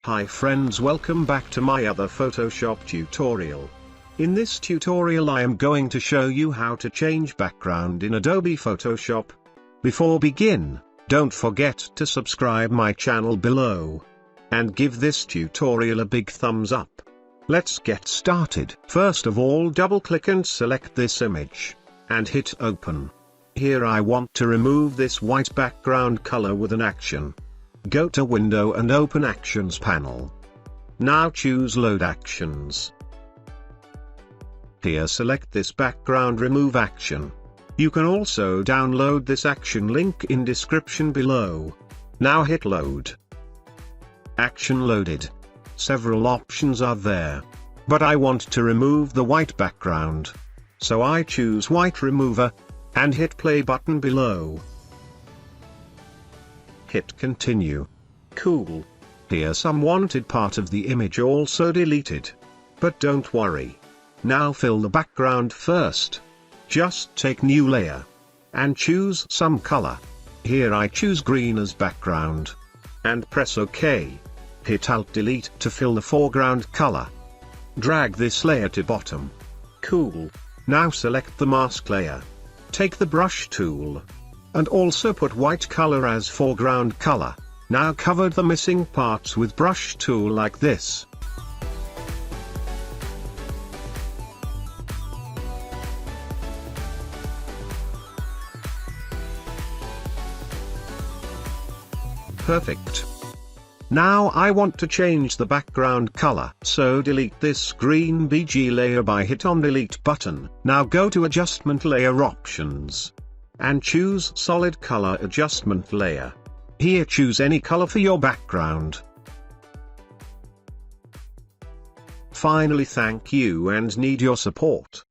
Hi friends, welcome back to my other Photoshop tutorial. In this tutorial I am going to show you how to change background in Adobe Photoshop. Before begin, don't forget to subscribe my channel below. And give this tutorial a big thumbs up. Let's get started. First of all, double click and select this image. And hit open. Here I want to remove this white background color with an action. Go to Window and open Actions panel. Now choose Load Actions. Here select this background remove action. You can also download this action link in description below. Now hit load. Action loaded. Several options are there. But I want to remove the white background. So I choose White Remover, and hit play button below. Hit continue. Cool. Here some wanted part of the image also deleted. But don't worry. Now fill the background first. Just take new layer. And choose some color. Here I choose green as background. And press OK. Hit Alt Delete to fill the foreground color. Drag this layer to bottom. Cool. Now select the mask layer. Take the brush tool. And also put white color as foreground color. Now cover the missing parts with brush tool like this. Perfect. Now I want to change the background color, so delete this green BG layer by hit on delete button. Now go to adjustment layer options. And choose solid color adjustment layer. Here choose any color for your background. Finally, thank you and need your support.